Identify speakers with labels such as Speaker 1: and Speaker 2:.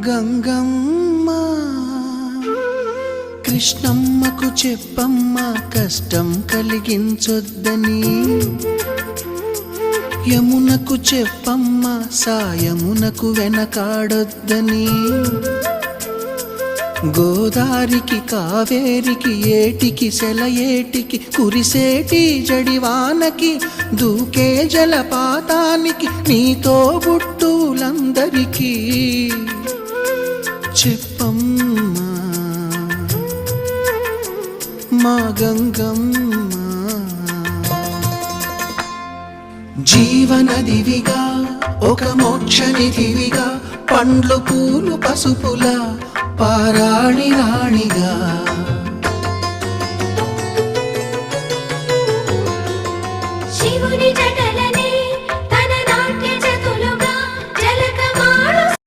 Speaker 1: గంగమ్మ కృష్ణమ్మకు చెప్పమ్మ కష్టం కలిగించొద్దని, యమునకు చెప్పమ్మ సాయమునకు వెనకాడొద్దని, గోదారికి కావేరికి ఏటికి సెలయేటికి కురిసేటి జడివానకి దూకే జలపాతానికి నీతో బుట్టులందరికీ చెప్పమ్మా మా గంగమ్మ. జీవనదివిగా ఒక మోక్షనిధివిగా పండ్లు పూలు పసుపుల పారాణి రాణిగా